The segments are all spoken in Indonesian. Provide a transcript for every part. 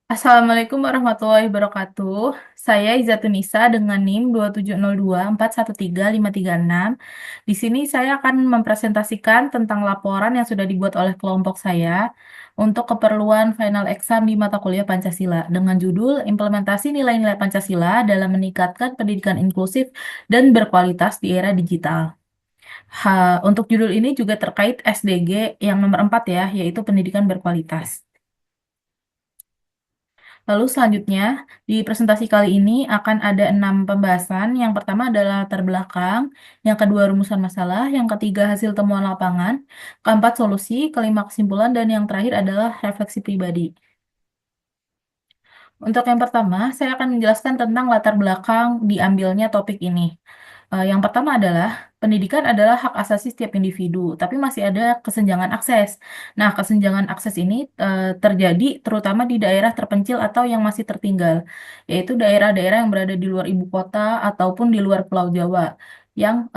Assalamualaikum warahmatullahi wabarakatuh. Saya Izatunisa dengan NIM 2702413536. Di sini saya akan mempresentasikan tentang laporan yang sudah dibuat oleh kelompok saya untuk keperluan final exam di mata kuliah Pancasila dengan judul Implementasi Nilai-Nilai Pancasila dalam Meningkatkan Pendidikan Inklusif dan Berkualitas di Era Digital. Untuk judul ini juga terkait SDG yang nomor 4 ya, yaitu pendidikan berkualitas. Lalu selanjutnya, di presentasi kali ini akan ada 6 pembahasan. Yang pertama adalah latar belakang, yang kedua rumusan masalah, yang ketiga hasil temuan lapangan, keempat solusi, kelima kesimpulan, dan yang terakhir adalah refleksi pribadi. Untuk yang pertama, saya akan menjelaskan tentang latar belakang diambilnya topik ini. Yang pertama adalah pendidikan adalah hak asasi setiap individu, tapi masih ada kesenjangan akses. Nah, kesenjangan akses ini terjadi terutama di daerah terpencil atau yang masih tertinggal, yaitu daerah-daerah yang berada di luar ibu kota ataupun di luar Pulau Jawa, yang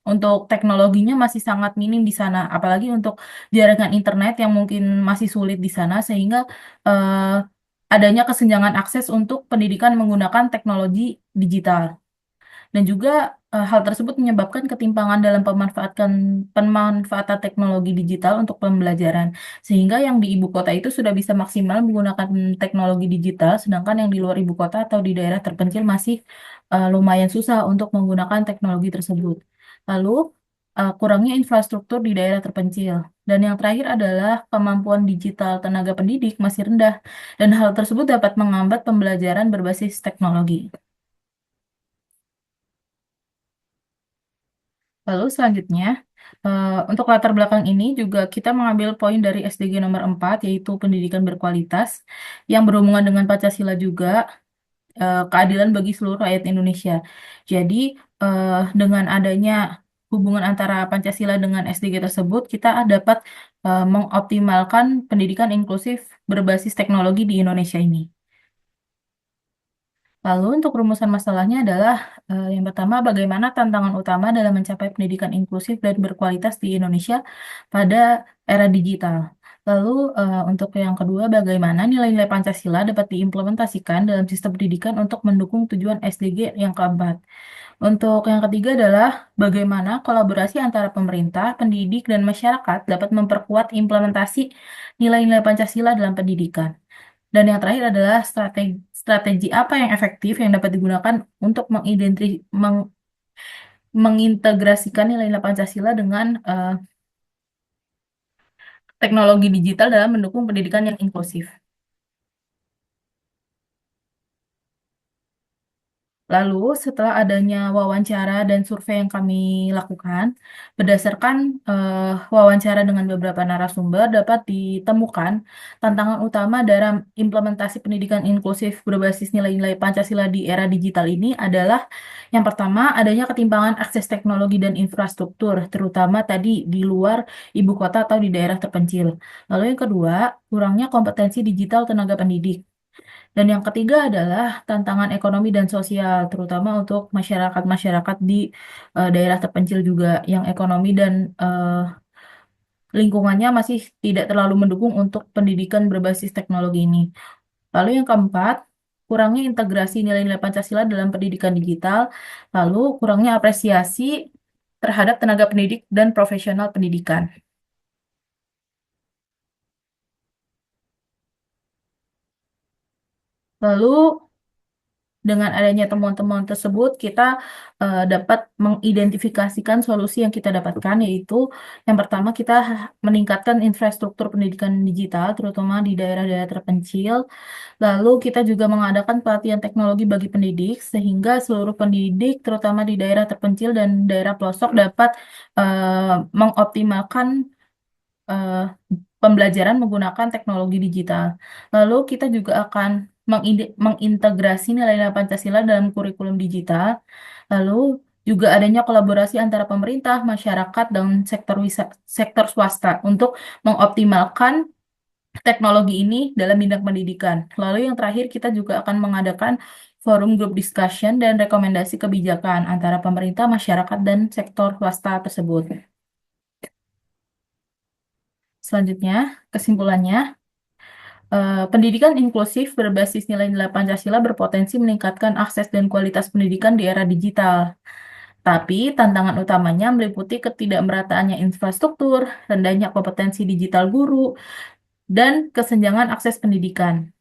untuk teknologinya masih sangat minim di sana, apalagi untuk jaringan internet yang mungkin masih sulit di sana, sehingga adanya kesenjangan akses untuk pendidikan menggunakan teknologi digital. Dan juga hal tersebut menyebabkan ketimpangan dalam pemanfaatan teknologi digital untuk pembelajaran. Sehingga yang di ibu kota itu sudah bisa maksimal menggunakan teknologi digital, sedangkan yang di luar ibu kota atau di daerah terpencil masih lumayan susah untuk menggunakan teknologi tersebut. Lalu, kurangnya infrastruktur di daerah terpencil. Dan yang terakhir adalah kemampuan digital tenaga pendidik masih rendah, dan hal tersebut dapat menghambat pembelajaran berbasis teknologi. Lalu selanjutnya, untuk latar belakang ini juga kita mengambil poin dari SDG nomor 4, yaitu pendidikan berkualitas, yang berhubungan dengan Pancasila juga, keadilan bagi seluruh rakyat Indonesia. Jadi, dengan adanya hubungan antara Pancasila dengan SDG tersebut, kita dapat mengoptimalkan pendidikan inklusif berbasis teknologi di Indonesia ini. Lalu untuk rumusan masalahnya adalah yang pertama bagaimana tantangan utama dalam mencapai pendidikan inklusif dan berkualitas di Indonesia pada era digital. Lalu untuk yang kedua bagaimana nilai-nilai Pancasila dapat diimplementasikan dalam sistem pendidikan untuk mendukung tujuan SDG yang keempat. Untuk yang ketiga adalah bagaimana kolaborasi antara pemerintah, pendidik, dan masyarakat dapat memperkuat implementasi nilai-nilai Pancasila dalam pendidikan. Dan yang terakhir adalah strategi apa yang efektif yang dapat digunakan untuk mengintegrasikan nilai-nilai Pancasila dengan teknologi digital dalam mendukung pendidikan yang inklusif. Lalu, setelah adanya wawancara dan survei yang kami lakukan, berdasarkan wawancara dengan beberapa narasumber, dapat ditemukan tantangan utama dalam implementasi pendidikan inklusif berbasis nilai-nilai Pancasila di era digital ini adalah yang pertama, adanya ketimpangan akses teknologi dan infrastruktur, terutama tadi di luar ibu kota atau di daerah terpencil. Lalu yang kedua, kurangnya kompetensi digital tenaga pendidik. Dan yang ketiga adalah tantangan ekonomi dan sosial, terutama untuk masyarakat-masyarakat di daerah terpencil juga, yang ekonomi dan lingkungannya masih tidak terlalu mendukung untuk pendidikan berbasis teknologi ini. Lalu yang keempat, kurangnya integrasi nilai-nilai Pancasila dalam pendidikan digital, lalu kurangnya apresiasi terhadap tenaga pendidik dan profesional pendidikan. Lalu dengan adanya temuan-temuan tersebut, kita dapat mengidentifikasikan solusi yang kita dapatkan, yaitu yang pertama kita meningkatkan infrastruktur pendidikan digital, terutama di daerah-daerah terpencil. Lalu kita juga mengadakan pelatihan teknologi bagi pendidik, sehingga seluruh pendidik, terutama di daerah terpencil dan daerah pelosok, dapat mengoptimalkan eh, pembelajaran menggunakan teknologi digital. Lalu kita juga akan mengintegrasi nilai-nilai Pancasila dalam kurikulum digital. Lalu juga adanya kolaborasi antara pemerintah, masyarakat, dan sektor swasta untuk mengoptimalkan teknologi ini dalam bidang pendidikan. Lalu yang terakhir kita juga akan mengadakan forum group discussion dan rekomendasi kebijakan antara pemerintah, masyarakat, dan sektor swasta tersebut. Selanjutnya, kesimpulannya. Pendidikan inklusif berbasis nilai-nilai Pancasila berpotensi meningkatkan akses dan kualitas pendidikan di era digital. Tapi tantangan utamanya meliputi ketidakmerataannya infrastruktur, rendahnya kompetensi digital guru, dan kesenjangan akses pendidikan.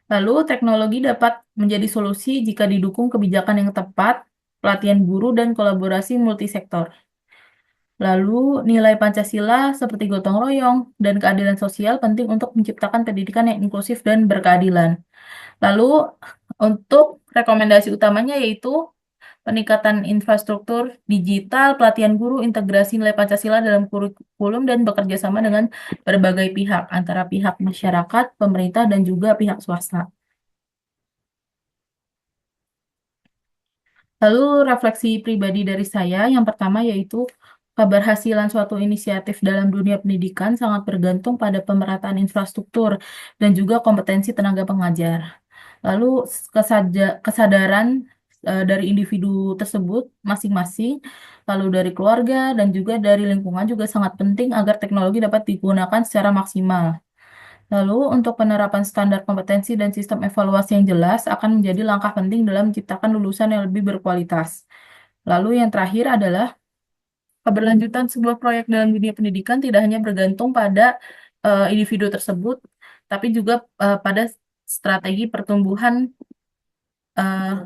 Lalu, teknologi dapat menjadi solusi jika didukung kebijakan yang tepat, pelatihan guru, dan kolaborasi multisektor. Lalu, nilai Pancasila seperti gotong royong dan keadilan sosial penting untuk menciptakan pendidikan yang inklusif dan berkeadilan. Lalu, untuk rekomendasi utamanya yaitu peningkatan infrastruktur digital, pelatihan guru, integrasi nilai Pancasila dalam kurikulum, dan bekerja sama dengan berbagai pihak, antara pihak masyarakat, pemerintah, dan juga pihak swasta. Lalu refleksi pribadi dari saya, yang pertama yaitu keberhasilan suatu inisiatif dalam dunia pendidikan sangat bergantung pada pemerataan infrastruktur dan juga kompetensi tenaga pengajar. Lalu kesadaran dari individu tersebut masing-masing, lalu dari keluarga dan juga dari lingkungan juga sangat penting agar teknologi dapat digunakan secara maksimal. Lalu, untuk penerapan standar kompetensi dan sistem evaluasi yang jelas akan menjadi langkah penting dalam menciptakan lulusan yang lebih berkualitas. Lalu, yang terakhir adalah keberlanjutan sebuah proyek dalam dunia pendidikan tidak hanya bergantung pada individu tersebut, tapi juga pada strategi pertumbuhan eh,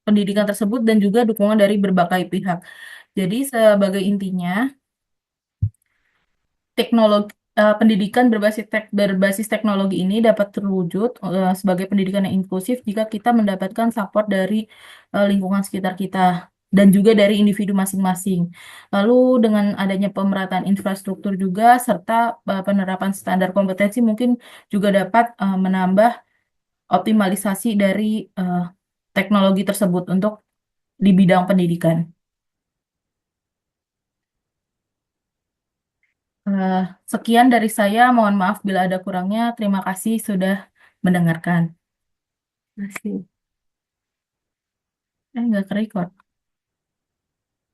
pendidikan tersebut dan juga dukungan dari berbagai pihak. Jadi, sebagai intinya, teknologi pendidikan berbasis teknologi ini dapat terwujud sebagai pendidikan yang inklusif jika kita mendapatkan support dari lingkungan sekitar kita dan juga dari individu masing-masing. Lalu dengan adanya pemerataan infrastruktur juga serta penerapan standar kompetensi mungkin juga dapat menambah optimalisasi dari eh, teknologi tersebut untuk di bidang pendidikan. Eh, Sekian dari saya, mohon maaf bila ada kurangnya. Terima kasih sudah mendengarkan. Terima kasih. Nggak ke record.